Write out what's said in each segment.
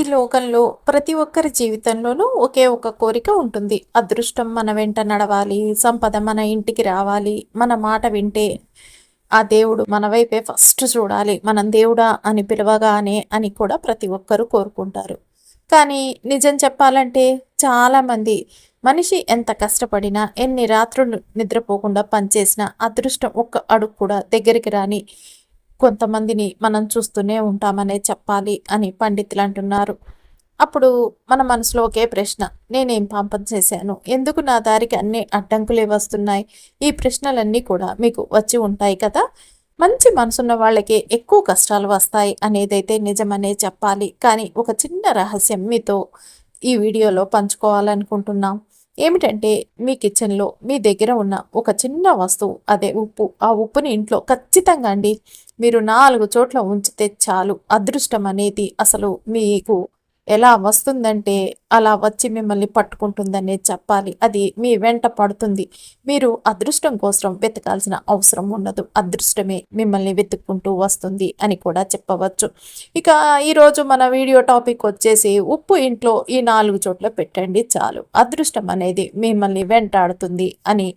ఈ లోకంలో ప్రతి ఒక్కరి జీవితంలోనూ ఒకే ఒక కోరిక ఉంటుంది. అదృష్టం మన వెంట నడవాలి, సంపద మన ఇంటికి రావాలి, మన మాట వింటే ఆ దేవుడు మన వైపే ఫస్ట్ చూడాలి, మనం దేవుడా అని పిలవగానే అని కూడా ప్రతి ఒక్కరూ కోరుకుంటారు. కానీ నిజం చెప్పాలంటే చాలామంది మనిషి ఎంత కష్టపడినా, ఎన్ని రాత్రులు నిద్రపోకుండా పనిచేసినా అదృష్టం ఒక్క అడుగు కూడా దగ్గరికి రాని కొంతమందిని మనం చూస్తూనే ఉంటామనే చెప్పాలి అని పండితులు అంటున్నారు. అప్పుడు మన మనసులో ఒకే ప్రశ్న, నేనేం పాపం చేశాను, ఎందుకు నా దారికి అన్ని అడ్డంకులే వస్తున్నాయి? ఈ ప్రశ్నలన్నీ కూడా మీకు వచ్చి ఉంటాయి కదా. మంచి మనసున్న వాళ్ళకి ఎక్కువ కష్టాలు వస్తాయి అనేదైతే నిజమనే చెప్పాలి. కానీ ఒక చిన్న రహస్యం మీతో ఈ వీడియోలో పంచుకోవాలనుకుంటున్నాం. ఏమిటంటే, మీ కిచెన్లో మీ దగ్గర ఉన్న ఒక చిన్న వస్తువు, అదే ఉప్పు. ఆ ఉప్పుని ఇంట్లో ఖచ్చితంగా అండి మీరు 4 చోట్ల ఉంచితే చాలు, అదృష్టం అనేది అసలు మీకు ఎలా వస్తుందంటే అలా వచ్చి మిమ్మల్ని పట్టుకుంటుందనే చెప్పాలి. అది మీ వెంట పడుతుంది. మీరు అదృష్టం కోసం వెతకాల్సిన అవసరం ఉండదు. అదృష్టమే మిమ్మల్ని వెతుక్కుంటూ వస్తుంది అని కూడా చెప్పవచ్చు. ఇక ఈరోజు మన వీడియో టాపిక్ వచ్చేసి, ఉప్పు ఇంట్లో ఈ 4 చోట్ల పెట్టండి చాలు, అదృష్టం అనేది మిమ్మల్ని వెంటాడుతుంది అని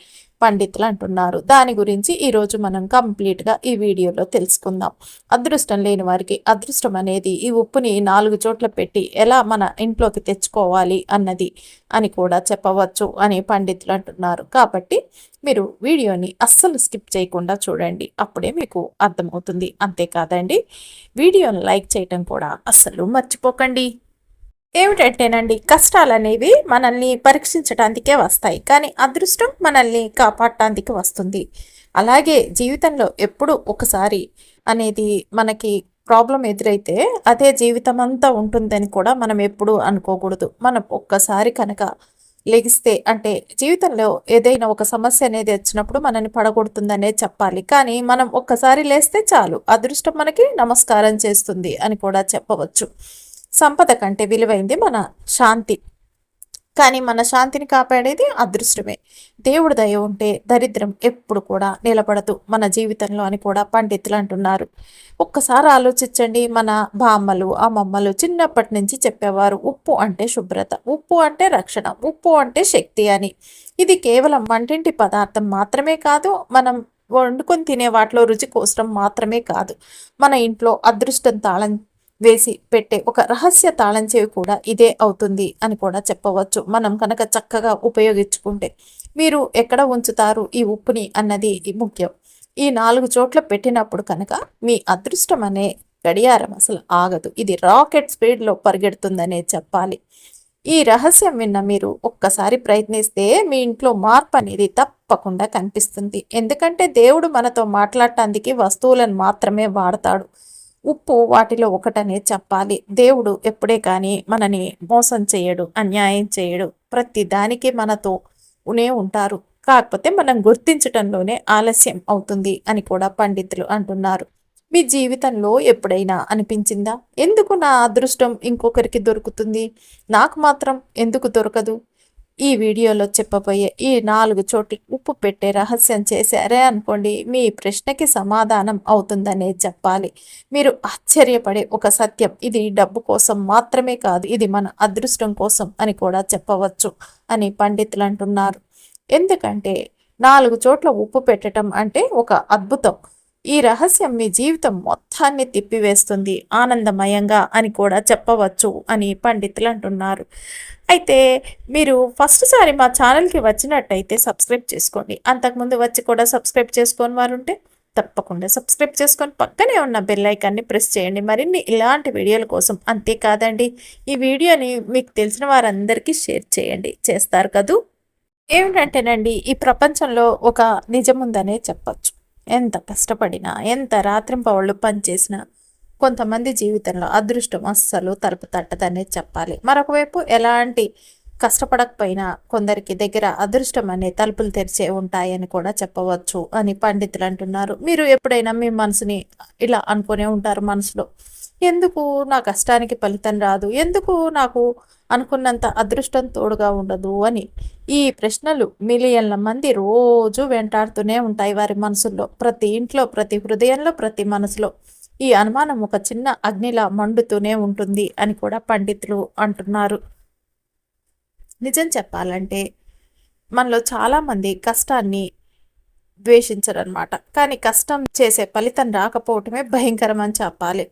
పండితులు అంటున్నారు. దాని గురించి ఈరోజు మనం కంప్లీట్గా ఈ వీడియోలో తెలుసుకుందాం. అదృష్టం లేని వారికి అదృష్టం అనేది ఈ ఉప్పుని 4 చోట్ల పెట్టి ఎలా మన ఇంట్లోకి తెచ్చుకోవాలి అన్నది అని కూడా చెప్పవచ్చు అని పండితులు అంటున్నారు. కాబట్టి మీరు వీడియోని అస్సలు స్కిప్ చేయకుండా చూడండి, అప్పుడే మీకు అర్థమవుతుంది. అంతేకాదండి, వీడియోని లైక్ చేయటం కూడా అస్సలు మర్చిపోకండి. ఏమిటంటేనండి, కష్టాలనేవి మనల్ని పరీక్షించటానికే వస్తాయి, కానీ అదృష్టం మనల్ని కాపాడటానికి వస్తుంది. అలాగే జీవితంలో ఎప్పుడు ఒకసారి అనేది మనకి ప్రాబ్లం ఎదురైతే అదే జీవితం అంతా ఉంటుందని కూడా మనం ఎప్పుడూ అనుకోకూడదు. మనం ఒక్కసారి కనుక లెగిస్తే, అంటే జీవితంలో ఏదైనా ఒక సమస్య అనేది వచ్చినప్పుడు మనల్ని పడగొడుతుందనే చెప్పాలి. కానీ మనం ఒక్కసారి లేస్తే చాలు, అదృష్టం మనకి నమస్కారం చేస్తుంది అని కూడా చెప్పవచ్చు. సంపద కంటే విలువైంది మన శాంతి, కానీ మన శాంతిని కాపాడేది అదృష్టమే. దేవుడి దయ ఉంటే దరిద్రం ఎప్పుడు కూడా నిలబడదు మన జీవితంలో అని కూడా పండితులు అంటున్నారు. ఒక్కసారి ఆలోచించండి, మన బామ్మలు అమ్మమ్మలు చిన్నప్పటి నుంచి చెప్పేవారు, ఉప్పు అంటే శుభ్రత, ఉప్పు అంటే రక్షణ, ఉప్పు అంటే శక్తి అని. ఇది కేవలం వంటింటి పదార్థం మాత్రమే కాదు, మనం వండుకొని తినే వాటిలో రుచి కోసం మాత్రమే కాదు, మన ఇంట్లో అదృష్టం తాళం వేసి పెట్టే ఒక రహస్య తాళం చెవి కూడా ఇదే అవుతుంది అని కూడా చెప్పవచ్చు, మనం కనుక చక్కగా ఉపయోగించుకుంటే. మీరు ఎక్కడ ఉంచుతారు ఈ ఉప్పుని అన్నది ముఖ్యం. ఈ 4 చోట్ల పెట్టినప్పుడు కనుక మీ అదృష్టం అనే గడియారం అసలు ఆగదు, ఇది రాకెట్ స్పీడ్లో పరిగెడుతుందనే చెప్పాలి. ఈ రహస్యం విన్న మీరు ఒక్కసారి ప్రయత్నిస్తే మీ ఇంట్లో మార్పు అనేది తప్పకుండా కనిపిస్తుంది. ఎందుకంటే దేవుడు మనతో మాట్లాడటానికి వస్తువులను మాత్రమే వాడతాడు, ఉప్పు వాటిలో ఒకటనే చెప్పాలి. దేవుడు ఎప్పుడే కానీ మనని మోసం చేయడు, అన్యాయం చేయడు, ప్రతి దానికి మనతో ఉంటారు. కాకపోతే మనం గుర్తించటంలోనే ఆలస్యం అవుతుంది అని కూడా పండితులు అంటున్నారు. మీ జీవితంలో ఎప్పుడైనా అనిపించిందా, ఎందుకు నా అదృష్టం ఇంకొకరికి దొరుకుతుంది, నాకు మాత్రం ఎందుకు దొరకదు? ఈ వీడియోలో చెప్పబోయే ఈ 4 చోట్ల ఉప్పు పెట్టే రహస్యం చేశారే అనుకోండి, మీ ప్రశ్నకి సమాధానం అవుతుందనే చెప్పాలి. మీరు ఆశ్చర్యపడే ఒక సత్యం, ఇది డబ్బు కోసం మాత్రమే కాదు, ఇది మన అదృష్టం కోసం అని కూడా చెప్పవచ్చు అని పండితులు అంటున్నారు. ఎందుకంటే 4 చోట్ల ఉప్పు పెట్టడం అంటే ఒక అద్భుతం. ఈ రహస్యం మీ జీవితం మొత్తాన్ని తిప్పివేస్తుంది ఆనందమయంగా అని కూడా చెప్పవచ్చు అని పండితులు అంటున్నారు. అయితే మీరు ఫస్ట్ సారి మా ఛానల్కి వచ్చినట్టయితే సబ్స్క్రైబ్ చేసుకోండి. అంతకుముందు వచ్చి కూడా సబ్స్క్రైబ్ చేసుకొని వారు ఉంటే తప్పకుండా సబ్స్క్రైబ్ చేసుకొని పక్కనే ఉన్న బెల్ ఐకాన్ని ప్రెస్ చేయండి మరిన్ని ఇలాంటి వీడియోల కోసం. అంతేకాదండి, ఈ వీడియోని మీకు తెలిసిన వారందరికీ షేర్ చేయండి, చేస్తారు కదూ. ఏమిటంటేనండి, ఈ ప్రపంచంలో ఒక నిజం ఉందనే చెప్పచ్చు. ఎంత కష్టపడినా, ఎంత రాత్రింపవళ్ళు పనిచేసినా కొంతమంది జీవితంలో అదృష్టం అస్సలు తలుపు తట్టదనే చెప్పాలి. మరొక వైపు ఎలాంటి కష్టపడకపోయినా కొందరికి దగ్గర అదృష్టం అనే తలుపులు తెరిచే ఉంటాయని కూడా చెప్పవచ్చు అని పండితులు అంటున్నారు. మీరు ఎప్పుడైనా మీ మనసుని ఇలా అనుకునే ఉంటారు మనసులో, ఎందుకు నా కష్టానికి ఫలితం రాదు, ఎందుకు నాకు అనుకున్నంత అదృష్టం తోడుగా ఉండదు అని. ఈ ప్రశ్నలు మిలియన్ల మంది రోజు వెంటాడుతూనే ఉంటాయి వారి మనసుల్లో, ప్రతి ఇంట్లో, ప్రతి హృదయంలో, ప్రతి మనసులో. ఈ అనుమానం ఒక చిన్న అగ్నిలా మండుతూనే ఉంటుంది అని కూడా పండితులు అంటున్నారు. నిజం చెప్పాలంటే మనలో చాలామంది కష్టాన్ని ద్వేషించరనమాట. కానీ కష్టం చేసే ఫలితం రాకపోవటమే భయంకరం అని చెప్పాలి.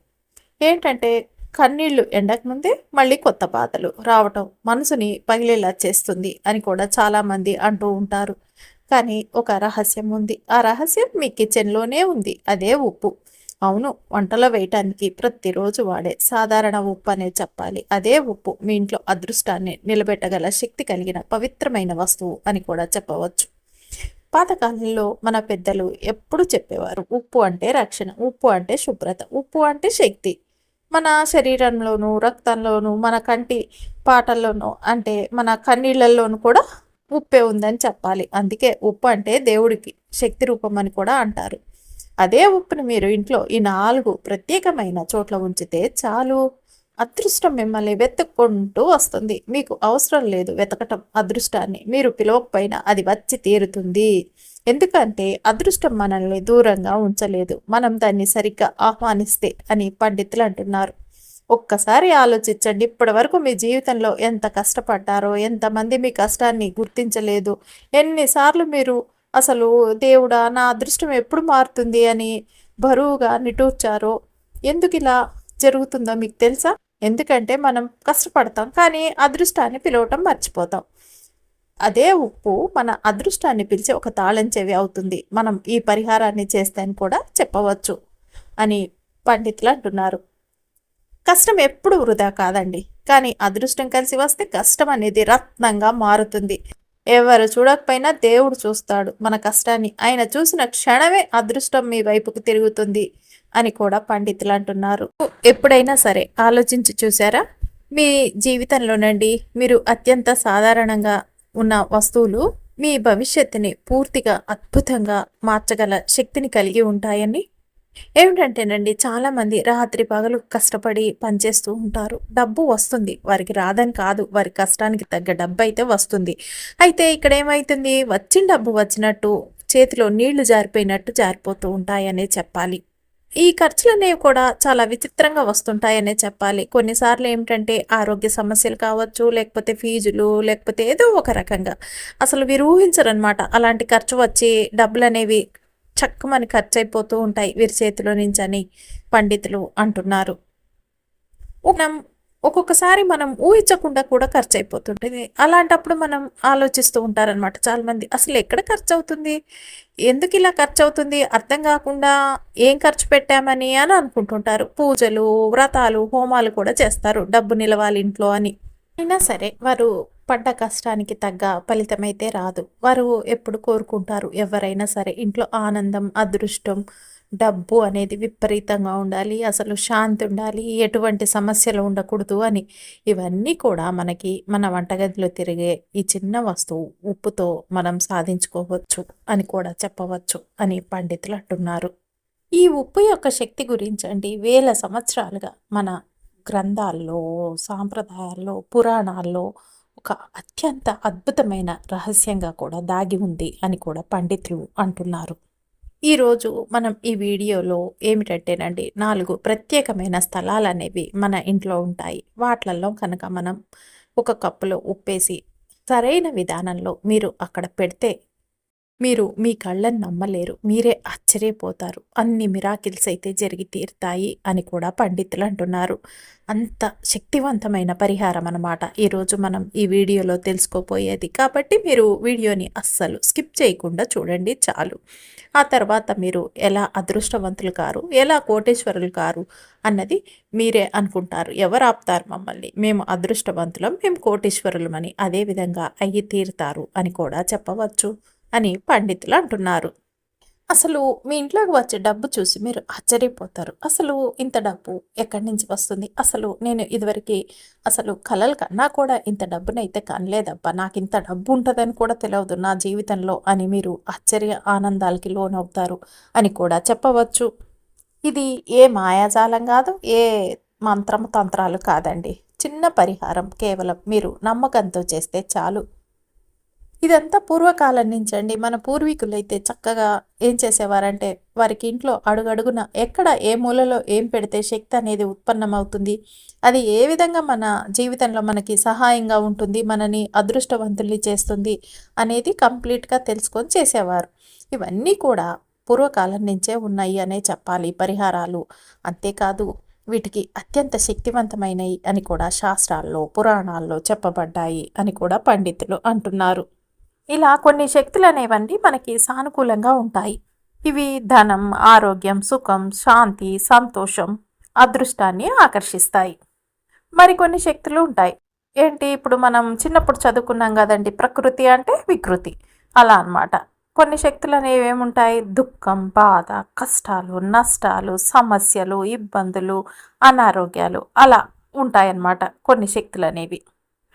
ఏంటంటే కన్నీళ్లు ఎండక ముందే మళ్ళీ కొత్త బాధలు రావటం మనసుని పగిలేలా చేస్తుంది అని కూడా చాలామంది అంటూ ఉంటారు. కానీ ఒక రహస్యం ఉంది. ఆ రహస్యం మీ కిచెన్లోనే ఉంది. అదే ఉప్పు. అవును, వంటలో వేయటానికి ప్రతిరోజు వాడే సాధారణ ఉప్పు అనే చెప్పాలి. అదే ఉప్పు మీ ఇంట్లో అదృష్టాన్ని నిలబెట్టగల శక్తి కలిగిన పవిత్రమైన వస్తువు అని కూడా చెప్పవచ్చు. పాతకాలంలో మన పెద్దలు ఎప్పుడు చెప్పేవారు, ఉప్పు అంటే రక్షణ, ఉప్పు అంటే శుభ్రత, ఉప్పు అంటే శక్తి. మన శరీరంలోనూ రక్తంలోనూ మన కంటి పాటల్లోనూ అంటే మన కన్నీళ్ళల్లోనూ కూడా ఉప్పే ఉందని చెప్పాలి. అందుకే ఉప్పు అంటే దేవుడికి శక్తి రూపం అని కూడా అంటారు. అదే ఉప్పుని మీరు ఇంట్లో ఈ 4 ప్రత్యేకమైన చోట్ల ఉంచితే చాలు, అదృష్టం మిమ్మల్ని వెతుక్కుంటూ వస్తుంది. మీకు అవసరం లేదు వెతకటం అదృష్టాన్ని. మీరు పిలవకపోయినా అది వచ్చి తీరుతుంది. ఎందుకంటే అదృష్టం మనల్ని దూరంగా ఉంచలేదు, మనం దాన్ని సరిగ్గా ఆహ్వానిస్తే అని పండితులు అంటున్నారు. ఒక్కసారి ఆలోచించండి, ఇప్పటి వరకు మీ జీవితంలో ఎంత కష్టపడ్డారో, ఎంతమంది మీ కష్టాన్ని గుర్తించలేదు, ఎన్నిసార్లు మీరు అసలు దేవుడా నా అదృష్టం ఎప్పుడు మారుతుంది అని బరువుగా నిటూర్చారో. ఎందుకు ఇలా జరుగుతుందో మీకు తెలుసా? ఎందుకంటే మనం కష్టపడతాం కానీ అదృష్టాన్ని పిలవటం మర్చిపోతాం. అదే ఉప్పు మన అదృష్టాన్ని పిలిచి ఒక తాళం చెవి అవుతుంది. మనం ఈ పరిహారాన్ని చేస్తే అని కూడా చెప్పవచ్చు అని పండితులు అంటున్నారు. కష్టం ఎప్పుడు వృధా కాదండి, కానీ అదృష్టం కలిసి వస్తే కష్టం అనేది రత్నంగా మారుతుంది. ఎవరు చూడకపోయినా దేవుడు చూస్తాడు మన కష్టాన్ని. ఆయన చూసిన క్షణమే అదృష్టం మీ వైపుకు తిరుగుతుంది అని కూడా పండితులు అంటున్నారు. ఎప్పుడైనా సరే ఆలోచించి చూసారా? మీ జీవితంలోనండి మీరు అత్యంత సాధారణంగా ఉన్న వస్తువులు మీ భవిష్యత్తుని పూర్తిగా అద్భుతంగా మార్చగల శక్తిని కలిగి ఉంటాయని. ఏమిటంటేనండి చాలామంది రాత్రి పగలు కష్టపడి పనిచేస్తూ ఉంటారు. డబ్బు వస్తుంది, వారికి రాదని కాదు, వారి కష్టానికి తగ్గ డబ్బు అయితే వస్తుంది. అయితే ఇక్కడ ఏమవుతుంది, వచ్చిన డబ్బు వచ్చినట్టు చేతిలో నీళ్లు జారిపోయినట్టు జారిపోతూ ఉంటాయనే చెప్పాలి. ఈ ఖర్చులనేవి కూడా చాలా విచిత్రంగా వస్తుంటాయనే చెప్పాలి. కొన్నిసార్లు ఏమిటంటే ఆరోగ్య సమస్యలు కావచ్చు, లేకపోతే ఫీజులు, లేకపోతే ఏదో ఒక రకంగా అసలు వీరు ఊహించరనమాట. అలాంటి ఖర్చు వచ్చి డబ్బులు అనేవి చక్కమని ఖర్చు అయిపోతూ ఉంటాయి వీరి చేతిలో నుంచి అని పండితులు అంటున్నారు. మనం ఒక్కొక్కసారి మనం ఊహించకుండా కూడా ఖర్చు అయిపోతుంటుంది. అలాంటప్పుడు మనం ఆలోచిస్తూ ఉంటారనమాట చాలామంది, అసలు ఎక్కడ ఖర్చు అవుతుంది, ఎందుకు ఇలా ఖర్చు అవుతుంది అర్థం కాకుండా ఏం ఖర్చు పెట్టామని అని అనుకుంటుంటారు. పూజలు, వ్రతాలు, హోమాలు కూడా చేస్తారు డబ్బు నిలవాలి ఇంట్లో అని. అయినా సరే వారు పడ్డ కష్టానికి తగ్గ ఫలితమైతే రాదు. వారు ఎప్పుడు కోరుకుంటారు ఎవరైనా సరే ఇంట్లో ఆనందం, అదృష్టం, డబ్బు అనేది విపరీతంగా ఉండాలి, అసలు శాంతి ఉండాలి, ఎటువంటి సమస్యలు ఉండకూడదు అని. ఇవన్నీ కూడా మనకి మన వంటగదిలో తిరిగే ఈ చిన్న వస్తువు ఉప్పుతో మనం సాధించుకోవచ్చు అని కూడా చెప్పవచ్చు అని పండితులు అంటున్నారు. ఈ ఉప్పు యొక్క శక్తి గురించండి వేల సంవత్సరాలుగా మన గ్రంథాల్లో, సాంప్రదాయాల్లో, పురాణాల్లో ఒక అత్యంత అద్భుతమైన రహస్యంగా కూడా దాగి ఉంది అని కూడా పండితులు అంటున్నారు. ఈరోజు మనం ఈ వీడియోలో ఏమిటంటేనండి 4 ప్రత్యేకమైన స్థలాలు అనేవి మన ఇంట్లో ఉంటాయి. వాటిలలో కనుక మనం ఒక కప్పులో ఉప్పేసి సరైన విధానంలో మీరు అక్కడ పెడితే మీరు మీ కళ్ళని నమ్మలేరు, మీరే ఆశ్చర్యపోతారు. అన్ని మిరాకిల్స్ అయితే జరిగి తీరుతాయి అని కూడా పండితులు అంటున్నారు. అంత శక్తివంతమైన పరిహారం అన్నమాట ఈరోజు మనం ఈ వీడియోలో తెలుసుకోపోయేది. కాబట్టి మీరు వీడియోని అస్సలు స్కిప్ చేయకుండా చూడండి చాలు. ఆ తర్వాత మీరు ఎలా అదృష్టవంతులు కారు, ఎలా కోటేశ్వరులు కారు అన్నది మీరే అనుకుంటారు. ఎవరు ఆపుతారు మమ్మల్ని, మేము అదృష్టవంతులం, మేము కోటేశ్వరులమని. అదేవిధంగా అయ్యి తీరుతారు అని కూడా చెప్పవచ్చు అని పండితులు అంటున్నారు. అసలు మీ ఇంట్లోకి వచ్చే డబ్బు చూసి మీరు ఆశ్చర్యపోతారు. అసలు ఇంత డబ్బు ఎక్కడి నుంచి వస్తుంది, అసలు నేను ఇదివరకు అసలు కలలు కన్నా కూడా ఇంత డబ్బునైతే కనలేదబ్బా, నాకు ఇంత డబ్బు ఉంటుందని కూడా తెలియదు నా జీవితంలో అని మీరు ఆశ్చర్య ఆనందాలకి లోనవుతారు అని కూడా చెప్పవచ్చు. ఇది ఏ మాయాజాలం కాదు, ఏ మంత్రము తంత్రాలు కాదండి. చిన్న పరిహారం కేవలం మీరు నమ్మకంతో చేస్తే చాలు. ఇదంతా పూర్వకాలం నుంచండి. మన పూర్వీకులైతే చక్కగా ఏం చేసేవారంటే, వారికి ఇంట్లో అడుగడుగున ఎక్కడ ఏ మూలలో ఏం పెడితే శక్తి అనేది ఉత్పన్నమవుతుంది, అది ఏ విధంగా మన జీవితంలో మనకి సహాయంగా ఉంటుంది, మనని అదృష్టవంతుల్ని చేస్తుంది అనేది కంప్లీట్‌గా తెలుసుకొని చేసేవారు. ఇవన్నీ కూడా పూర్వకాలం నుంచే ఉన్నాయి అనే చెప్పాలి పరిహారాలు. అంతేకాదు వీటికి అత్యంత శక్తివంతమైనవి అని కూడా శాస్త్రాల్లో, పురాణాల్లో చెప్పబడ్డాయి అని కూడా పండితులు అంటున్నారు. ఇలా కొన్ని శక్తులు అనేవండి మనకి సానుకూలంగా ఉంటాయి. ఇవి ధనం, ఆరోగ్యం, సుఖం, శాంతి, సంతోషం, అదృష్టాన్ని ఆకర్షిస్తాయి. మరికొన్ని శక్తులు ఉంటాయి. ఏంటి ఇప్పుడు మనం చిన్నప్పుడు చదువుకున్నాం కదండి, ప్రకృతి అంటే వికృతి, అలా అన్నమాట. కొన్ని శక్తులు అనేవి ఏముంటాయి, దుఃఖం, బాధ, కష్టాలు, నష్టాలు, సమస్యలు, ఇబ్బందులు, అనారోగ్యాలు అలా ఉంటాయన్నమాట కొన్ని శక్తులు అనేవి.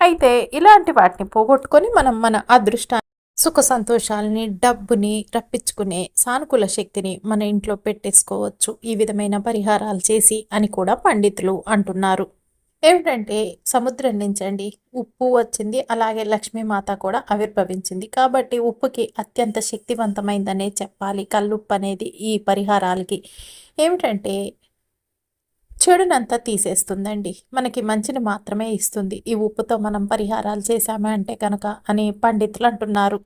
అయితే ఇలాంటి వాటిని పోగొట్టుకొని మనం మన అదృష్టాన్ని, సుఖ సంతోషాలని, డబ్బుని రప్పించుకునే సానుకూల శక్తిని మన ఇంట్లో పెట్టేసుకోవచ్చు ఈ విధమైన పరిహారాలు చేసి అని కూడా పండితులు అంటున్నారు. ఏమిటంటే సముద్రం నుంచి అండి ఉప్పు వచ్చింది, అలాగే లక్ష్మీమాత కూడా ఆవిర్భవించింది. కాబట్టి ఉప్పుకి అత్యంత శక్తివంతమైందనే చెప్పాలి కల్లుప్పు అనేది ఈ పరిహారాలకి. ఏమిటంటే చెడునంతా తీసేస్తుందండి, మనకి మంచిని మాత్రమే ఇస్తుంది ఈ ఉప్పుతో మనం పరిహారాలు చేశామే అంటే కనుక అని పండితులు అంటున్నారు.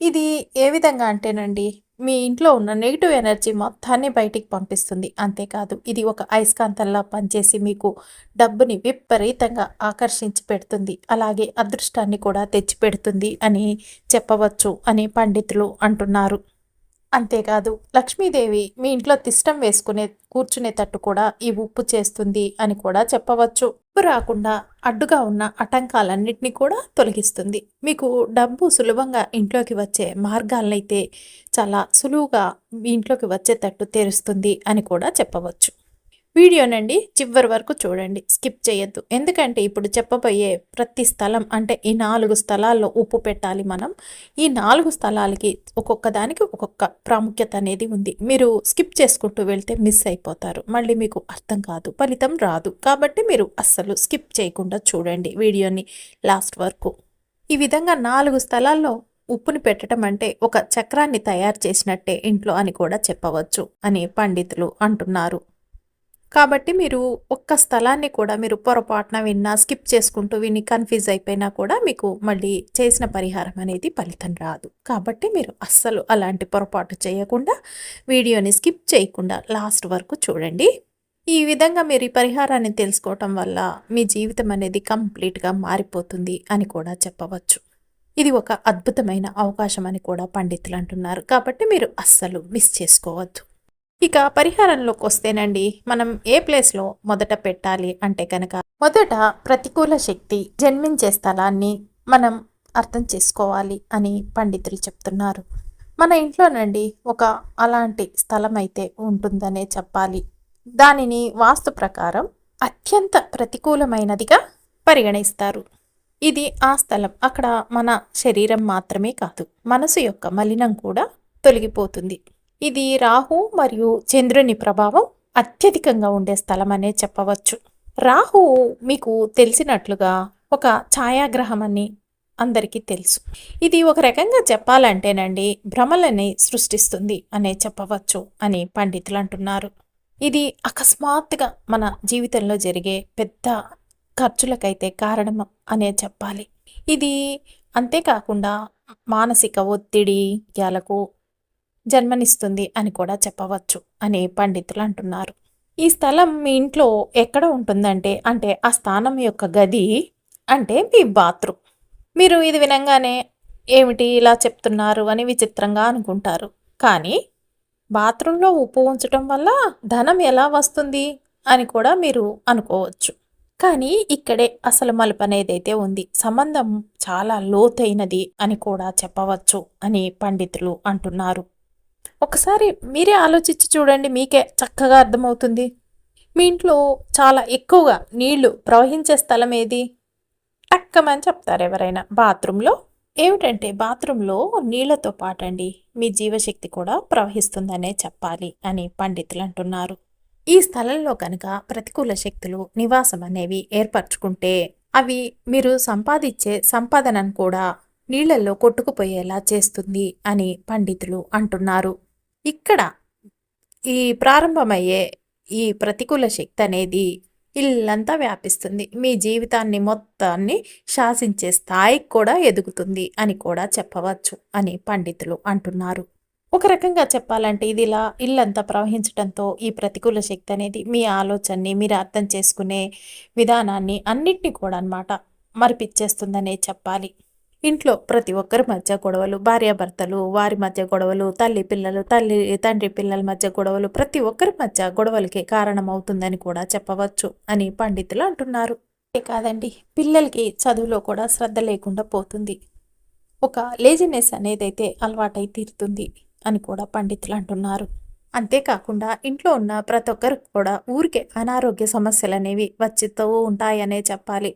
ఇది ఏ విధంగా అంటేనండి, మీ ఇంట్లో ఉన్న నెగిటివ్ ఎనర్జీ మొత్తాన్ని బయటికి పంపిస్తుంది. అంతేకాదు ఇది ఒక అయస్కాంతంలా పనిచేసి మీకు డబ్బుని విపరీతంగా ఆకర్షించి పెడుతుంది, అలాగే అదృష్టాన్ని కూడా తెచ్చిపెడుతుంది అని చెప్పవచ్చు అని పండితులు అంటున్నారు. అంతేకాదు లక్ష్మీదేవి మీ ఇంట్లో తిష్టం వేసుకునే కూర్చునేటట్టు కూడా ఈ ఉప్పు చేస్తుంది అని కూడా చెప్పవచ్చు. ఉప్పు రాకుండా అడ్డుగా ఉన్న ఆటంకాలన్నింటినీ కూడా తొలగిస్తుంది. మీకు డబ్బు సులభంగా ఇంట్లోకి వచ్చే మార్గాలనైతే చాలా సులువుగా మీ ఇంట్లోకి వచ్చేటట్టు తెరుస్తుంది అని కూడా చెప్పవచ్చు. వీడియోనండి చివరి వరకు చూడండి, స్కిప్ చేయొద్దు. ఎందుకంటే ఇప్పుడు చెప్పబోయే ప్రతి స్థలం అంటే ఈ 4 స్థలాల్లో ఉప్పు పెట్టాలి మనం. ఈ 4 స్థలాలకి ఒక్కొక్క దానికి ఒక్కొక్క ప్రాముఖ్యత అనేది ఉంది. మీరు స్కిప్ చేసుకుంటూ వెళ్తే మిస్ అయిపోతారు, మళ్ళీ మీకు అర్థం కాదు, ఫలితం రాదు. కాబట్టి మీరు అస్సలు స్కిప్ చేయకుండా చూడండి వీడియోని లాస్ట్ వరకు. ఈ విధంగా 4 స్థలాల్లో ఉప్పుని పెట్టడం అంటే ఒక చక్రాన్ని తయారు చేసినట్టే ఇంట్లో అని కూడా చెప్పవచ్చు అని పండితులు అంటున్నారు. కాబట్టి మీరు ఒక్క స్థలాన్ని కూడా మీరు పొరపాటున విన్నా, స్కిప్ చేసుకుంటూ విని కన్ఫ్యూజ్ అయిపోయినా కూడా మీకు మళ్ళీ చేసిన పరిహారం అనేది ఫలితం రాదు. కాబట్టి మీరు అస్సలు అలాంటి పొరపాటు చేయకుండా వీడియోని స్కిప్ చేయకుండా లాస్ట్ వరకు చూడండి. ఈ విధంగా మీరు ఈ పరిహారాన్ని తెలుసుకోవటం వల్ల మీ జీవితం అనేది కంప్లీట్గా మారిపోతుంది అని కూడా చెప్పవచ్చు. ఇది ఒక అద్భుతమైన అవకాశం అని కూడా పండితులు అంటున్నారు. కాబట్టి మీరు అస్సలు మిస్ చేసుకోవద్దు. ఇక పరిహారంలోకి వస్తేనండి, మనం ఏ ప్లేస్లో మొదట పెట్టాలి అంటే కనుక, మొదట ప్రతికూల శక్తి జన్మించే స్థలాన్ని మనం అర్థం చేసుకోవాలి అని పండితులు చెప్తున్నారు. మన ఇంట్లోనండి ఒక అలాంటి స్థలం అయితే ఉంటుందనే చెప్పాలి. దానిని వాస్తు ప్రకారం అత్యంత ప్రతికూలమైనదిగా పరిగణిస్తారు. ఇది ఆ స్థలం, అక్కడ మన శరీరం మాత్రమే కాదు మనసు యొక్క మలినం కూడా తొలగిపోతుంది. ఇది రాహు మరియు చంద్రుని ప్రభావం అత్యధికంగా ఉండే స్థలం అనే చెప్పవచ్చు. రాహు మీకు తెలిసినట్లుగా ఒక ఛాయాగ్రహం అని అందరికీ తెలుసు. ఇది ఒక రకంగా చెప్పాలంటేనండి భ్రమలని సృష్టిస్తుంది అనే చెప్పవచ్చు అని పండితులు అంటున్నారు. ఇది అకస్మాత్తుగా మన జీవితంలో జరిగే పెద్ద ఖర్చులకైతే కారణం అనే చెప్పాలి. ఇది అంతేకాకుండా మానసిక ఒత్తిడి యాలకు జన్మనిస్తుంది అని కూడా చెప్పవచ్చు అని పండితులు అంటున్నారు. ఈ స్థలం మీ ఇంట్లో ఎక్కడ ఉంటుందంటే, అంటే ఆ స్థానం యొక్క గది అంటే మీ బాత్రూమ్. మీరు ఇది వినంగానే ఏమిటి ఇలా చెప్తున్నారు అని విచిత్రంగా అనుకుంటారు. కానీ బాత్రూంలో ఉప్పు ఉంచటం వల్ల ధనం ఎలా వస్తుంది అని కూడా మీరు అనుకోవచ్చు. కానీ ఇక్కడే అసలు మలుపు అనేదైతే ఉంది, సంబంధం చాలా లోతైనది అని కూడా చెప్పవచ్చు అని పండితులు అంటున్నారు. ఒకసారి మీరే ఆలోచించి చూడండి, మీకే చక్కగా అర్థమవుతుంది. మీ ఇంట్లో చాలా ఎక్కువగా నీళ్లు ప్రవహించే స్థలం ఏది? టక్కమని చెప్తారు ఎవరైనా. బాత్రూంలో. ఏమిటంటే బాత్రూంలో నీళ్లతో పాటండి మీ జీవశక్తి కూడా ప్రవహిస్తుందనే చెప్పాలి అని పండితులు అంటున్నారు. ఈ స్థలంలో కనుక ప్రతికూల శక్తులు నివాసం అనేవి ఏర్పరచుకుంటే అవి మీరు సంపాదించే సంపాదనను కూడా నీళ్ళల్లో కొట్టుకుపోయేలా చేస్తుంది అని పండితులు అంటున్నారు. ఇక్కడ ఈ ప్రారంభమయ్యే ఈ ప్రతికూల శక్తి అనేది ఇల్లంతా వ్యాపిస్తుంది. మీ జీవితాన్ని మొత్తాన్ని శాసించే స్థాయికి కూడా ఎదుగుతుంది అని కూడా చెప్పవచ్చు అని పండితులు అంటున్నారు. ఒక రకంగా చెప్పాలంటే ఇది ఇలా ఇల్లంతా ప్రవహించడంతో ఈ ప్రతికూల శక్తి అనేది మీ ఆలోచనని మీరు అర్థం చేసుకునే విధానాన్ని అన్నిటినీ కూడా అన్నమాట మరిపిచ్చేస్తుందనే చెప్పాలి. ఇంట్లో ప్రతి ఒక్కరి మధ్య గొడవలు, భార్యాభర్తలు వారి మధ్య గొడవలు, తల్లి పిల్లలు, తండ్రి పిల్లల మధ్య గొడవలు, ప్రతి ఒక్కరి మధ్య గొడవలకి కారణమవుతుందని కూడా చెప్పవచ్చు అని పండితులు అంటున్నారు. కాదండి, పిల్లలకి చదువులో కూడా శ్రద్ధ లేకుండా పోతుంది. ఒక లేజినెస్ అనేది అయితే అలవాటై తీరుతుంది అని కూడా పండితులు అంటున్నారు. అంతేకాకుండా ఇంట్లో ఉన్న ప్రతి ఒక్కరికి కూడా ఊరికే అనారోగ్య సమస్యలు అనేవి వచ్చుతూ ఉంటాయనే చెప్పాలి.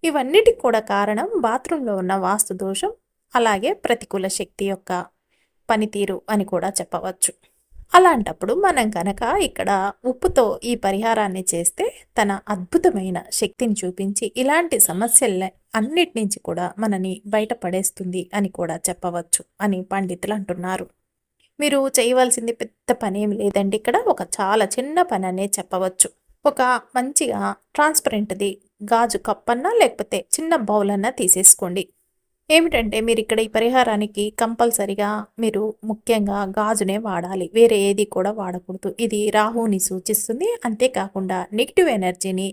ఇవన్నిటికి కూడా కారణం బాత్రూంలో ఉన్న వాస్తు దోషం, అలాగే ప్రతికూల శక్తి యొక్క పనితీరు అని కూడా చెప్పవచ్చు. అలాంటప్పుడు మనం కనుక ఇక్కడ ఉప్పుతో ఈ పరిహారాన్ని చేస్తే తన అద్భుతమైన శక్తిని చూపించి ఇలాంటి సమస్యల అన్నిటి నుంచి కూడా మనని బయటపడేస్తుంది అని కూడా చెప్పవచ్చు అని పండితులు అంటున్నారు. మీరు చేయవలసింది పెద్ద పని ఏం లేదండి. ఇక్కడ ఒక చాలా చిన్న పని అనే చెప్పవచ్చు. ఒక మంచిగా ట్రాన్స్పరెంట్ది గాజు కప్పన్నా లేకపోతే చిన్న బౌల్ అన్నా తీసేసుకోండి. ఏమిటంటే మీరు ఇక్కడ ఈ పరిహారానికి కంపల్సరిగా మీరు ముఖ్యంగా గాజునే వాడాలి, వేరే ఏది కూడా వాడకూడదు. ఇది రాహుని సూచిస్తుంది, అంతేకాకుండా నెగిటివ్ ఎనర్జీని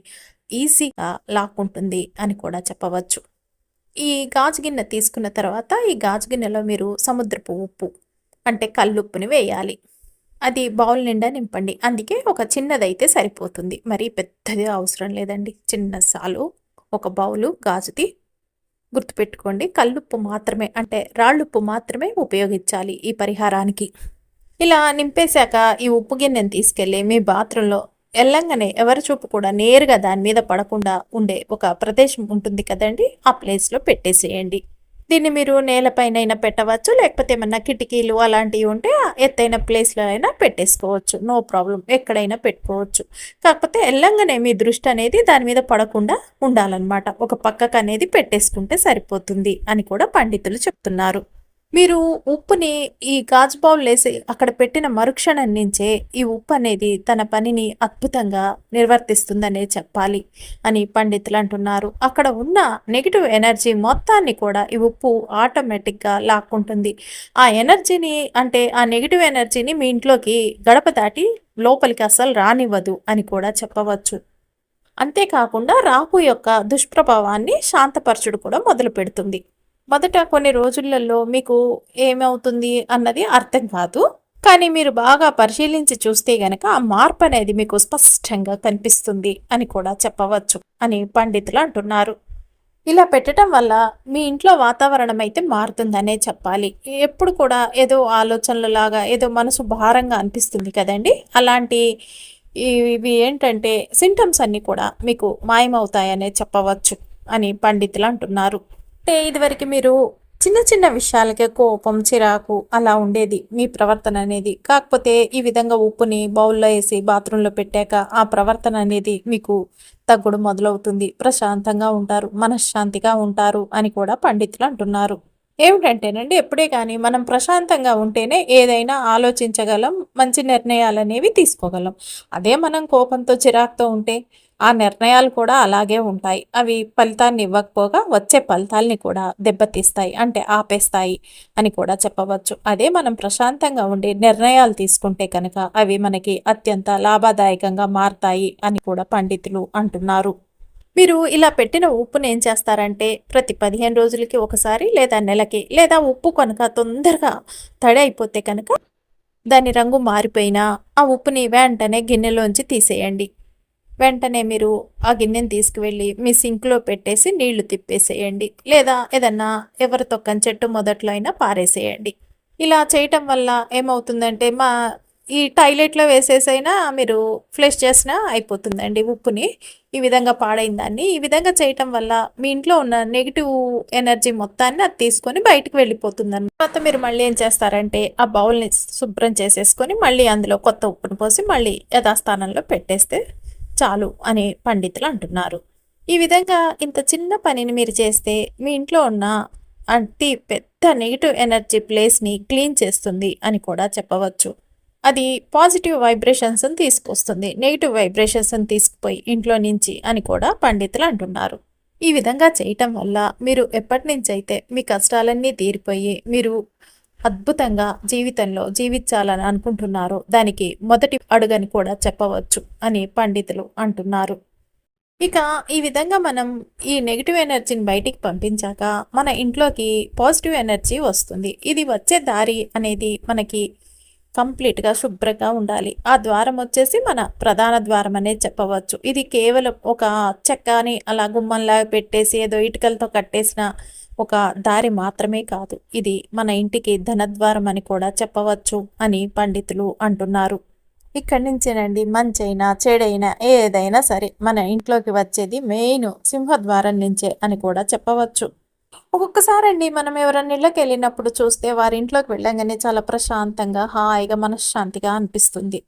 ఈజీగా లాక్కుంటుంది అని కూడా చెప్పవచ్చు. ఈ గాజు గిన్నె తీసుకున్న తర్వాత ఈ గాజు గిన్నెలో మీరు సముద్రపు ఉప్పు అంటే కల్లుప్పుని వేయాలి. అది బౌల్ నిండా నింపండి. అందుకే ఒక చిన్నదైతే సరిపోతుంది, మరీ పెద్దది అవసరం లేదండి, చిన్న సాలు. ఒక బౌలు గాజుది. గుర్తుపెట్టుకోండి, కల్లుప్పు మాత్రమే అంటే రాళ్ళుప్పు మాత్రమే ఉపయోగించాలి ఈ పరిహారానికి. ఇలా నింపేశాక ఈ ఉప్పు గిన్నెని తీసుకెళ్ళి మీ బాత్రూంలో ఎల్లంగానే ఎవరి చూపు కూడా నేరుగా దాని మీద పడకుండా ఉండే ఒక ప్రదేశం ఉంటుంది కదండి, ఆ ప్లేస్లో పెట్టేసేయండి. దీన్ని మీరు నేలపైన పెట్టవచ్చు, లేకపోతే ఏమన్నా కిటికీలు అలాంటివి ఉంటే ఎత్తైన ప్లేస్లో అయినా పెట్టేసుకోవచ్చు, నో ప్రాబ్లం, ఎక్కడైనా పెట్టుకోవచ్చు. కాకపోతే ఎల్లంగానే మీ దృష్టి అనేది దాని మీద పడకుండా ఉండాలన్నమాట. ఒక పక్కకు అనేది పెట్టేసుకుంటే సరిపోతుంది అని కూడా పండితులు చెప్తున్నారు. మీరు ఉప్పుని ఈ గాజు బౌల్ వేసి అక్కడ పెట్టిన మరుక్షణం నుంచే ఈ ఉప్పు అనేది తన పనిని అద్భుతంగా నిర్వర్తిస్తుందనే చెప్పాలి అని పండితులు అంటున్నారు. అక్కడ ఉన్న నెగిటివ్ ఎనర్జీ మొత్తాన్ని కూడా ఈ ఉప్పు ఆటోమేటిక్గా లాక్కుంటుంది. ఆ ఎనర్జీని అంటే ఆ నెగిటివ్ ఎనర్జీని మీ ఇంట్లోకి గడప దాటి లోపలికి అస్సలు రానివ్వదు అని కూడా చెప్పవచ్చు. అంతేకాకుండా రాహు యొక్క దుష్ప్రభావాన్ని శాంతపరచుడు కూడా మొదలు పెడుతుంది. మొదట కొన్ని రోజులలో మీకు ఏమవుతుంది అన్నది అర్థం కాదు, కానీ మీరు బాగా పరిశీలించి చూస్తే గనక ఆ మార్పు అనేది మీకు స్పష్టంగా కనిపిస్తుంది అని కూడా చెప్పవచ్చు అని పండితులు అంటున్నారు. ఇలా పెట్టడం వల్ల మీ ఇంట్లో వాతావరణం అయితే మారుతుందనే చెప్పాలి. ఎప్పుడు కూడా ఏదో ఆలోచనలలాగా ఏదో మనసు భారంగా అనిపిస్తుంది కదండి, అలాంటి ఇవి ఏంటంటే సింటమ్స్ అన్నీ కూడా మీకు మాయమవుతాయనే చెప్పవచ్చు అని పండితులు అంటున్నారు. అంటే ఇదివరకు మీరు చిన్న చిన్న విషయాలకే కోపం, చిరాకు అలా ఉండేది మీ ప్రవర్తన అనేది. కాకపోతే ఈ విధంగా ఉప్పుని బౌల్లో వేసి బాత్రూంలో పెట్టాక ఆ ప్రవర్తన అనేది మీకు తగ్గుడు మొదలవుతుంది. ప్రశాంతంగా ఉంటారు, మనశ్శాంతిగా ఉంటారు అని కూడా పండితులు అంటున్నారు. ఏమిటంటేనండి, ఎప్పుడే కానీ మనం ప్రశాంతంగా ఉంటేనే ఏదైనా ఆలోచించగలం, మంచి నిర్ణయాలు అనేవి తీసుకోగలం. అదే మనం కోపంతో చిరాకుతో ఉంటే ఆ నిర్ణయాలు కూడా అలాగే ఉంటాయి. అవి ఫలితాన్ని ఇవ్వకపోగా వచ్చే ఫలితాల్ని కూడా దెబ్బతీస్తాయి, అంటే ఆపేస్తాయి అని కూడా చెప్పవచ్చు. అదే మనం ప్రశాంతంగా ఉండి నిర్ణయాలు తీసుకుంటే కనుక అవి మనకి అత్యంత లాభదాయకంగా మారతాయి అని కూడా పండితులు అంటున్నారు. మీరు ఇలా పెట్టిన ఉప్పుని ఏం చేస్తారంటే ప్రతి 15 రోజులకి ఒకసారి లేదా నెలకి, లేదా ఉప్పు కనుక తొందరగా తడి అయిపోతే కనుక దాని రంగు మారిపోయినా ఆ ఉప్పుని వెంటనే గిన్నెలోంచి తీసేయండి. వెంటనే మీరు ఆ గిన్నెని తీసుకువెళ్ళి మీ సింక్లో పెట్టేసి నీళ్లు తిప్పేసేయండి, లేదా ఏదన్నా ఎవరి తొక్కని చెట్టు మొదట్లో అయినా పారేసేయండి. ఇలా చేయటం వల్ల ఏమవుతుందంటే ఈ టాయిలెట్లో వేసేసైనా మీరు ఫ్లష్ చేసినా అయిపోతుందండి ఉప్పుని. ఈ విధంగా పాడైన దాన్ని ఈ విధంగా చేయటం వల్ల మీ ఇంట్లో ఉన్న నెగిటివ్ ఎనర్జీ మొత్తాన్ని అది తీసుకొని బయటకు వెళ్ళిపోతుందని. తర్వాత మీరు మళ్ళీ ఏం చేస్తారంటే ఆ బౌల్ని శుభ్రం చేసేసుకొని మళ్ళీ అందులో కొత్త ఉప్పును పోసి మళ్ళీ యథాస్థానంలో పెట్టేస్తే చాలు అని పండితులు అంటున్నారు. ఈ విధంగా ఇంత చిన్న పనిని మీరు చేస్తే మీ ఇంట్లో ఉన్న అతి పెద్ద నెగిటివ్ ఎనర్జీ ప్లేస్ని క్లీన్ చేస్తుంది అని కూడా చెప్పవచ్చు. అది పాజిటివ్ వైబ్రేషన్స్ని తీసుకొస్తుంది, నెగిటివ్ వైబ్రేషన్స్ని తీసుకుపోయి ఇంట్లో నుంచి అని కూడా పండితులు అంటున్నారు. ఈ విధంగా చేయటం వల్ల మీరు ఎప్పటి నుంచి అయితే మీ కష్టాలన్నీ తీరిపోయి మీరు అద్భుతంగా జీవితంలో జీవించాలని అనుకుంటున్నారో దానికి మొదటి అడుగని కూడా చెప్పవచ్చు అని పండితులు అంటున్నారు. ఇక ఈ విధంగా మనం ఈ నెగిటివ్ ఎనర్జీని బయటికి పంపించాక మన ఇంట్లోకి పాజిటివ్ ఎనర్జీ వస్తుంది. ఇది వచ్చే దారి అనేది మనకి కంప్లీట్గా శుభ్రంగా ఉండాలి. ఆ ద్వారం వచ్చేసి మన ప్రధాన ద్వారం అనేది చెప్పవచ్చు. ఇది కేవలం ఒక చెక్కని అలా గుమ్మంలాగా పెట్టేసి ఏదో ఇటుకలతో కట్టేసిన ఒక దారి మాత్రమే కాదు, ఇది మన ఇంటికి ధనద్వారం అని కూడా చెప్పవచ్చు అని పండితులు అంటున్నారు. ఇక్కడి నుంచేనండి మంచైనా చెడైనా ఏదైనా సరే మన ఇంట్లోకి వచ్చేది మెయిన్ సింహద్వారం నుంచే అని కూడా చెప్పవచ్చు. ఒక్కొక్కసారి అండి మనం ఎవరైనా ఇళ్ళకి వెళ్ళినప్పుడు చూస్తే వారి ఇంట్లోకి వెళ్ళంగానే చాలా ప్రశాంతంగా హాయిగా మనశ్శాంతిగా అనిపిస్తుంది.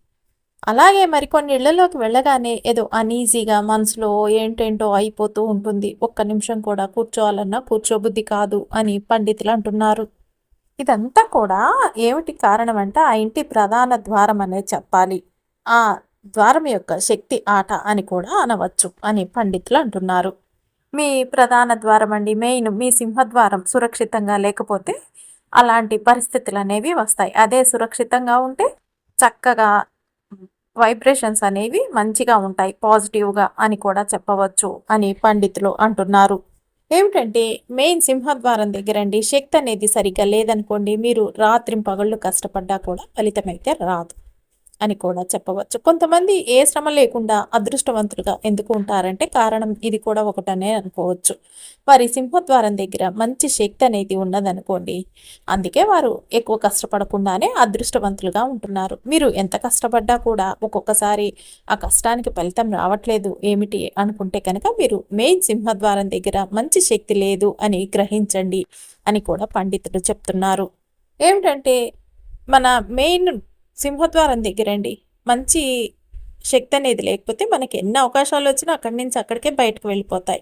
అలాగే మరికొన్ని ఇళ్లలోకి వెళ్ళగానే ఏదో అనీజీగా మనసులో ఏంటేంటో అయిపోతూ ఉంటుంది. ఒక్క నిమిషం కూడా కూర్చోవాలన్నా కూర్చోబుద్ధి కాదు అని పండితులు అంటున్నారు. ఇదంతా కూడా ఏమిటి కారణం అంటే ఆ ఇంటి ప్రధాన ద్వారం అనేది చెప్పాలి. ఆ ద్వారం యొక్క శక్తి ఆట అని కూడా అనవచ్చు అని పండితులు అంటున్నారు. మీ ప్రధాన ద్వారం అండి మెయిన్ మీ సింహద్వారం సురక్షితంగా లేకపోతే అలాంటి పరిస్థితులు అనేవి వస్తాయి. అదే సురక్షితంగా ఉంటే చక్కగా వైబ్రేషన్స్ అనేవి మంచిగా ఉంటాయి, పాజిటివ్గా అని కూడా చెప్పవచ్చు అని పండితులు అంటున్నారు. ఏమిటంటే మెయిన్ సింహద్వారం దగ్గరండి శక్తి అనేది సరిగ్గా లేదనుకోండి, మీరు రాత్రింపగళ్ళు కష్టపడ్డా కూడా ఫలితం అయితే రాదు అని కూడా చెప్పవచ్చు. కొంతమంది ఏ శ్రమ లేకుండా అదృష్టవంతులుగా ఎందుకు ఉంటారంటే కారణం ఇది కూడా ఒకటనే అనుకోవచ్చు. వారి సింహద్వారం దగ్గర మంచి శక్తి అనేది ఉన్నదనుకోండి, అందుకే వారు ఎక్కువ కష్టపడకుండానే అదృష్టవంతులుగా ఉంటున్నారు. మీరు ఎంత కష్టపడ్డా కూడా ఒక్కొక్కసారి ఆ కష్టానికి ఫలితం రావట్లేదు ఏమిటి అనుకుంటే కనుక మీరు మెయిన్ సింహద్వారం దగ్గర మంచి శక్తి లేదు అని గ్రహించండి అని కూడా పండితులు చెప్తున్నారు. ఏమిటంటే మన మెయిన్ సింహద్వారం దగ్గరండి మంచి శక్తి అనేది లేకపోతే మనకి ఎన్ని అవకాశాలు వచ్చినా అక్కడి నుంచి అక్కడికే బయటకు వెళ్ళిపోతాయి.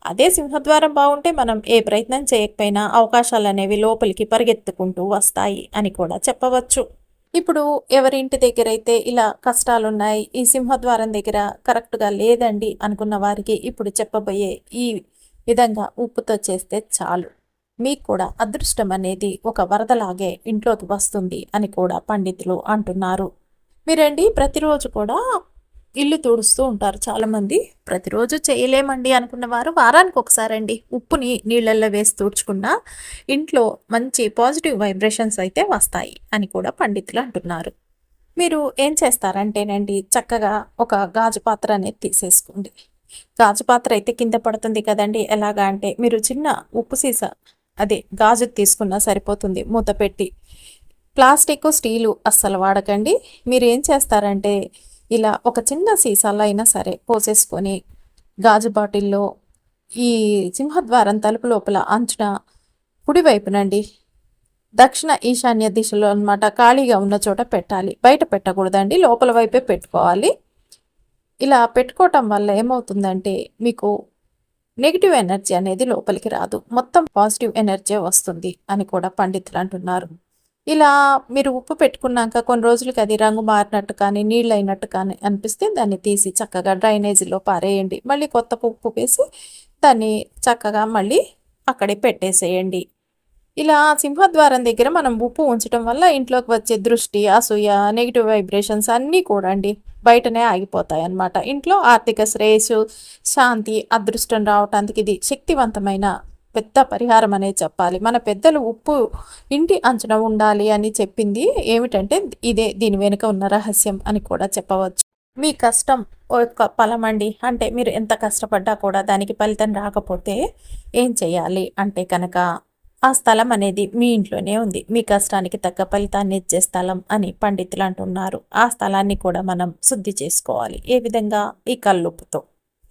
అదే సింహద్వారం బాగుంటే మనం ఏ ప్రయత్నం చేయకపోయినా అవకాశాలు అనేవి లోపలికి పరిగెత్తుకుంటూ వస్తాయి అని కూడా చెప్పవచ్చు. ఇప్పుడు ఎవరి ఇంటి దగ్గర అయితే ఇలా కష్టాలున్నాయి, ఈ సింహద్వారం దగ్గర కరెక్ట్గా లేదండి అనుకున్న వారికి ఇప్పుడు చెప్పబోయే ఈ విధంగా ఉప్పుతో చేస్తే చాలు, మీకు కూడా అదృష్టం అనేది ఒక వరదలాగే ఇంట్లోకి వస్తుంది అని కూడా పండితులు అంటున్నారు. మీరండి ప్రతిరోజు కూడా ఇల్లు తుడుస్తూ ఉంటారు చాలామంది. ప్రతిరోజు చేయలేమండి అనుకున్న వారు వారానికి ఒకసారి అండి ఉప్పుని నీళ్ళల్లో వేసి తుడుచుకున్న ఇంట్లో మంచి పాజిటివ్ వైబ్రేషన్స్ అయితే వస్తాయి అని కూడా పండితులు అంటున్నారు. మీరు ఏం చేస్తారంటేనండి చక్కగా ఒక గాజు పాత్ర అనేది తీసేసుకోండి. గాజు పాత్ర అయితే కింద పడుతుంది కదండి, ఎలాగా అంటే మీరు చిన్న ఉప్పు సీసా అదే గాజు తీసుకున్నా సరిపోతుంది, మూత పెట్టి. ప్లాస్టిక్ స్టీలు అస్సలు వాడకండి. మీరు ఏం చేస్తారంటే ఇలా ఒక చిన్న సీసాలో అయినా సరే పోసేసుకొని గాజు బాటిల్లో ఈ సింహద్వారం తలుపు లోపల అంచున కుడివైపునండి దక్షిణ ఈశాన్య దిశలో అనమాట ఖాళీగా ఉన్న చోట పెట్టాలి. బయట పెట్టకూడదండి, లోపల వైపే పెట్టుకోవాలి. ఇలా పెట్టుకోవటం వల్ల ఏమవుతుందంటే మీకు నెగిటివ్ ఎనర్జీ అనేది లోపలికి రాదు, మొత్తం పాజిటివ్ ఎనర్జీ వస్తుంది అని కూడా పండితులు అంటున్నారు. ఇలా మీరు ఉప్పు పెట్టుకున్నాక కొన్ని రోజులకి అది రంగు మారినట్టు కానీ నీళ్ళు అయినట్టు కానీ అనిపిస్తే దాన్ని తీసి చక్కగా డ్రైనేజీలో పారేయండి. మళ్ళీ కొత్త ఉప్పు వేసి దాన్ని చక్కగా మళ్ళీ అక్కడే పెట్టేసేయండి. ఇలా సింహద్వారం దగ్గర మనం ఉప్పు ఉంచడం వల్ల ఇంట్లోకి వచ్చే దృష్టి, అసూయ, నెగిటివ్ వైబ్రేషన్స్ అన్నీ కూడా అండి బయటనే ఆగిపోతాయి అన్నమాట. ఇంట్లో ఆర్థిక శ్రేయస్సు, శాంతి, అదృష్టం రావటానికి ఇది శక్తివంతమైన పెద్ద పరిహారం అనేది చెప్పాలి. మన పెద్దలు ఉప్పు ఇంటి అంచున ఉండాలి అని చెప్పింది ఏమిటంటే ఇదే దీని వెనుక ఉన్న రహస్యం అని కూడా చెప్పవచ్చు. మీ కష్టం ఒక ఫలం అండి, అంటే మీరు ఎంత కష్టపడ్డా కూడా దానికి ఫలితం రాకపోతే ఏం చేయాలి అంటే కనుక ఆ స్థలం అనేది మీ ఇంట్లోనే ఉంది, మీ కష్టానికి తగ్గ ఫలితాన్ని ఇచ్చే స్థలం అని పండితులు అంటున్నారు. ఆ స్థలాన్ని కూడా మనం శుద్ధి చేసుకోవాలి. ఏ విధంగా? ఈ కల్లుప్పుతో.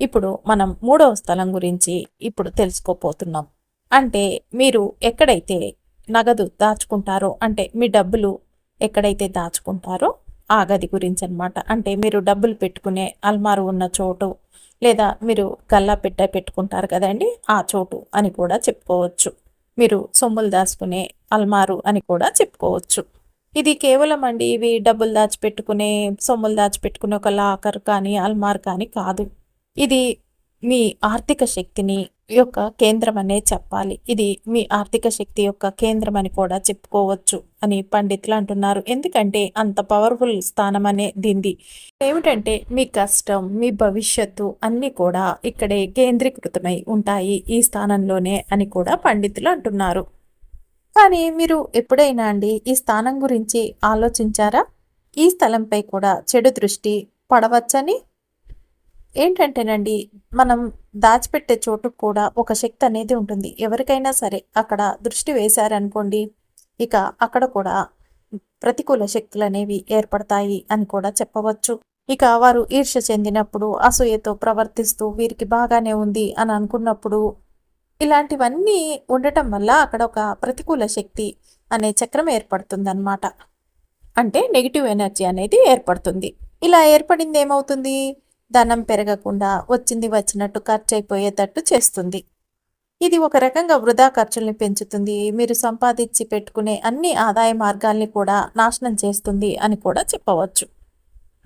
ఇప్పుడు మనం 3వ స్థలం గురించి ఇప్పుడు తెలుసుకోపోతున్నాం. అంటే మీరు ఎక్కడైతే నగదు దాచుకుంటారో, అంటే మీ డబ్బులు ఎక్కడైతే దాచుకుంటారో ఆ గది గురించి అనమాట. అంటే మీరు డబ్బులు పెట్టుకునే అల్మారు ఉన్న చోటు, లేదా మీరు గల్లా పెట్టుకుంటారు కదండి ఆ చోటు అని కూడా చెప్పుకోవచ్చు. మీరు సొమ్ములు దాచుకునే అల్మారు అని కూడా చెప్పుకోవచ్చు. ఇది కేవలం అండి ఇవి డబ్బులు దాచిపెట్టుకునే, సొమ్ములు దాచిపెట్టుకునే ఒక లాకర్ కానీ, అల్మార్ కానీ కాదు. ఇది మీ ఆర్థిక శక్తిని యొక్క కేంద్రం అనే చెప్పాలి. ఇది మీ ఆర్థిక శక్తి యొక్క కేంద్రం అని కూడా చెప్పుకోవచ్చు అని పండితులు అంటున్నారు. ఎందుకంటే అంత పవర్ఫుల్ స్థానం అనే దీంది. ఏమిటంటే మీ కష్టం, మీ భవిష్యత్తు అన్నీ కూడా ఇక్కడే కేంద్రీకృతమై ఉంటాయి ఈ స్థానంలోనే అని కూడా పండితులు అంటున్నారు. కానీ మీరు ఎప్పుడైనా అండి ఈ స్థానం గురించి ఆలోచించారా? ఈ స్థలంపై కూడా చెడు దృష్టి పడవచ్చని. ఏంటంటేనండి, మనం దాచిపెట్టే చోటు కూడా ఒక శక్తి అనేది ఉంటుంది. ఎవరికైనా సరే అక్కడ దృష్టి వేశారనుకోండి, ఇక అక్కడ కూడా ప్రతికూల శక్తులు అనేవి ఏర్పడతాయి అని కూడా చెప్పవచ్చు. ఇక వారు ఈర్ష్య చెందినప్పుడు, అసూయతో ప్రవర్తిస్తూ వీరికి బాగానే ఉంది అని అనుకున్నప్పుడు, ఇలాంటివన్నీ ఉండటం వల్ల అక్కడ ఒక ప్రతికూల శక్తి అనే చక్రం ఏర్పడుతుందన్నమాట. అంటే నెగిటివ్ ఎనర్జీ అనేది ఏర్పడుతుంది. ఇలా ఏర్పడింది ఏమవుతుంది? ధనం పెరగకుండా వచ్చింది వచ్చినట్టు ఖర్చు అయిపోయేటట్టు చేస్తుంది. ఇది ఒక రకంగా వృధా ఖర్చుల్ని పెంచుతుంది. మీరు సంపాదించి పెట్టుకునే అన్ని ఆదాయ మార్గాల్ని కూడా నాశనం చేస్తుంది అని కూడా చెప్పవచ్చు.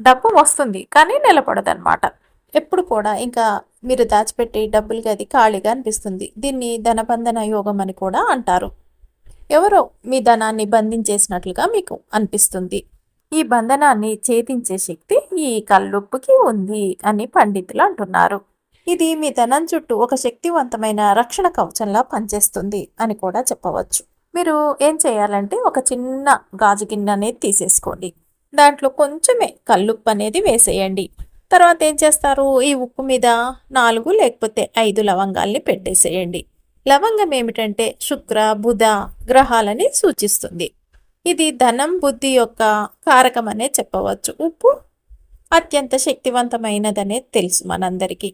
డబ్బు వస్తుంది కానీ నిలబడదన్నమాట. ఎప్పుడు కూడా ఇంకా మీరు దాచిపెట్టి డబ్బులకి అది ఖాళీగా అనిపిస్తుంది. దీన్ని ధనబంధన యోగం అని కూడా అంటారు. ఎవరో మీ ధనాన్ని బంధించేసినట్లుగా మీకు అనిపిస్తుంది. ఈ బంధనాన్ని ఛేదించే శక్తి ఈ కల్లుప్పుకి ఉంది అని పండితులు అంటున్నారు. ఇది మీ ధనం చుట్టూ ఒక శక్తివంతమైన రక్షణ కవచంలా పనిచేస్తుంది అని కూడా చెప్పవచ్చు. మీరు ఏం చేయాలంటే ఒక చిన్న గాజు గిన్నె అనేది తీసేసుకోండి. దాంట్లో కొంచెమే కల్లుప్పు అనేది వేసేయండి. తర్వాత ఏం చేస్తారు? ఈ ఉప్పు మీద 4 లేకపోతే 5 లవంగాల్ని పెట్టేసేయండి. లవంగం ఏమిటంటే శుక్ర, బుధ గ్రహాలని సూచిస్తుంది. ఇది ధనం, బుద్ధి యొక్క కారకం అనే చెప్పవచ్చు. ఉప్పు అత్యంత శక్తివంతమైనదనే తెలుసు మనందరికీ.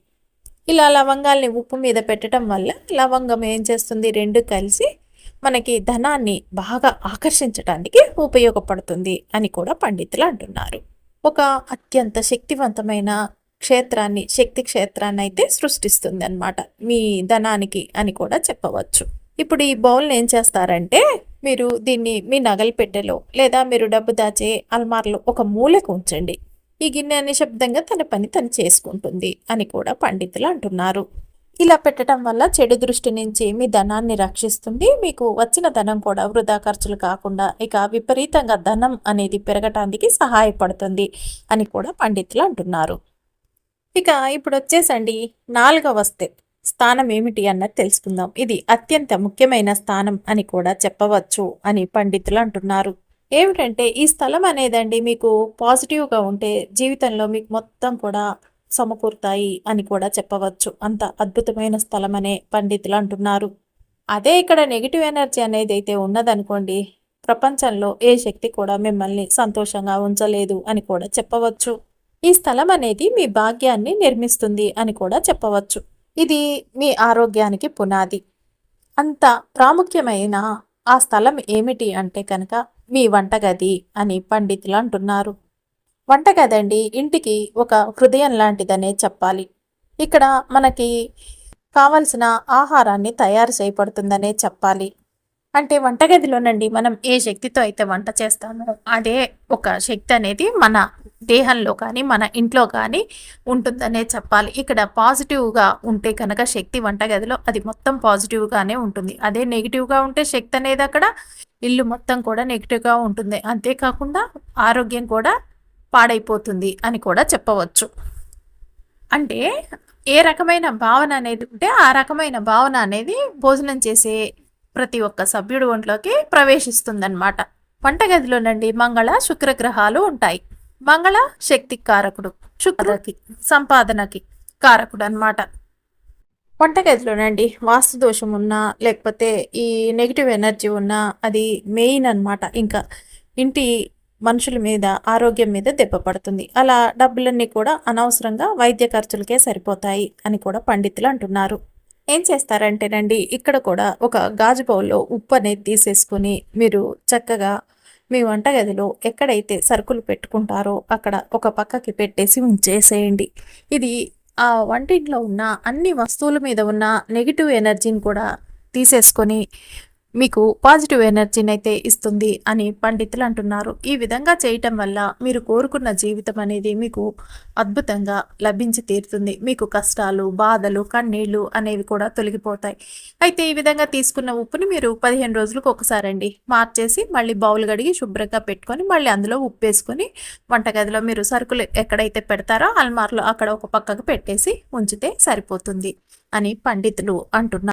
ఇలా లవంగాల్ని ఉప్పు మీద పెట్టడం వల్ల లవంగం ఏం చేస్తుంది? 2 కలిసి మనకి ధనాన్ని బాగా ఆకర్షించడానికి ఉపయోగపడుతుంది అని కూడా పండితులు అంటున్నారు. ఒక అత్యంత శక్తివంతమైన శక్తి క్షేత్రాన్ని అయితే సృష్టిస్తుంది అన్నమాట మీ ధనానికి అని కూడా చెప్పవచ్చు. ఇప్పుడు ఈ బౌల్ని ఏం చేస్తారంటే, మీరు దీన్ని మీ నగలు పెట్టెలో లేదా మీరు డబ్బు దాచే అల్మార్లో ఒక మూలకు ఉంచండి. ఈ గిన్నె నిశ్శబ్దంగా తన పని తను చేసుకుంటుంది అని కూడా పండితులు అంటున్నారు. ఇలా పెట్టడం వల్ల చెడు దృష్టి నుంచి మీ ధనాన్ని రక్షిస్తుంది. మీకు వచ్చిన ధనం కూడా వృధా ఖర్చులు కాకుండా ఇక విపరీతంగా ధనం అనేది పెరగటానికి సహాయపడుతుంది అని కూడా పండితులు అంటున్నారు. ఇక ఇప్పుడు వచ్చేసండి 4వ స్థానం ఏమిటి అన్నది తెలుసుకుందాం. ఇది అత్యంత ముఖ్యమైన స్థానం అని కూడా చెప్పవచ్చు అని పండితులు అంటున్నారు. ఏమిటంటే ఈ స్థలం అనేదండి మీకు పాజిటివ్గా ఉంటే జీవితంలో మీకు మొత్తం కూడా సమకూరుతాయి అని కూడా చెప్పవచ్చు. అంత అద్భుతమైన స్థలం అనే పండితులు అంటున్నారు. అదే ఇక్కడ నెగిటివ్ ఎనర్జీ అనేది అయితే ఉన్నదనుకోండి, ప్రపంచంలో ఏ శక్తి కూడా మిమ్మల్ని సంతోషంగా ఉంచలేదు అని కూడా చెప్పవచ్చు. ఈ స్థలం అనేది మీ భాగ్యాన్ని నిర్మిస్తుంది అని కూడా చెప్పవచ్చు. ఇది మీ ఆరోగ్యానికి పునాది. అంత ప్రాముఖ్యమైన ఆ స్థలం ఏమిటి అంటే కనుక మీ వంటగది అని పండితులు అంటున్నారు. వంటగది అండి ఇంటికి ఒక హృదయం లాంటిదనే చెప్పాలి. ఇక్కడ మనకి కావలసిన ఆహారాన్ని తయారు చేయబడుతుందనే చెప్పాలి. అంటే వంటగదిలోనండి మనం ఏ శక్తితో అయితే వంట చేస్తామో అదే ఒక శక్తి అనేది మన దేహంలో కానీ మన ఇంట్లో కానీ ఉంటుందనే చెప్పాలి. ఇక్కడ పాజిటివ్గా ఉంటే కనుక శక్తి వంటగదిలో అది మొత్తం పాజిటివ్గానే ఉంటుంది. అదే నెగిటివ్గా ఉంటే శక్తి అనేది అక్కడ ఇల్లు మొత్తం కూడా నెగిటివ్గా ఉంటుంది. అంతేకాకుండా ఆరోగ్యం కూడా పాడైపోతుంది అని కూడా చెప్పవచ్చు. అంటే ఏ రకమైన భావన అనేది ఉంటే ఆ రకమైన భావన అనేది భోజనం చేసే ప్రతి ఒక్క సభ్యుడు ఒంట్లోకి ప్రవేశిస్తుందన్నమాట. వంటగదిలోనండి మంగళ శుక్ర గ్రహాలు ఉంటాయి. మంగళ శక్తి కారకుడు, శుక్రకి సంపాదనకి కారకుడు అన్నమాట. వంటగదిలోనండి వాస్తు దోషం ఉన్నా లేకపోతే ఈ నెగిటివ్ ఎనర్జీ ఉన్నా అది మెయిన్ అన్నమాట. ఇంకా ఇంటి మనుషుల మీద ఆరోగ్యం మీద దెబ్బ పడుతుంది. అలా డబ్బులన్నీ కూడా అనవసరంగా వైద్య ఖర్చులకే సరిపోతాయి అని కూడా పండితులు అంటున్నారు. ఏం చేస్తారంటేనండి ఇక్కడ కూడా ఒక గాజు బౌల్లో ఉప్పు అనేది తీసేసుకుని మీరు చక్కగా మీ వంటగదిలో ఎక్కడైతే సరుకులు పెట్టుకుంటారో అక్కడ ఒక పక్కకి పెట్టేసి ఉంచేసేయండి. ఇది ఆ వంటింట్లో ఉన్న అన్ని వస్తువుల మీద ఉన్న నెగిటివ్ ఎనర్జీని కూడా తీసేసుకొని మీకు పాజిటివ్ ఎనర్జీని అయితే ఇస్తుంది అని పండితులు అంటున్నారు. ఈ విధంగా చేయటం వల్ల మీరు కోరుకున్న జీవితం అనేది మీకు అద్భుతంగా లభించి తీరుతుంది. మీకు కష్టాలు, బాధలు, కన్నీళ్లు అనేవి కూడా తొలగిపోతాయి. అయితే ఈ విధంగా తీసుకున్న ఉప్పుని మీరు 15 రోజులకు ఒకసారి అండి మార్చేసి మళ్ళీ బౌల్ గడిగి శుభ్రంగా పెట్టుకొని మళ్ళీ అందులో ఉప్పు వేసుకొని వంటగదిలో మీరు సరుకులు ఎక్కడైతే పెడతారో అల్మార్లో అక్కడ ఒక పక్కకు పెట్టేసి ఉంచితే సరిపోతుంది అని పండితులు అంటున్నారు.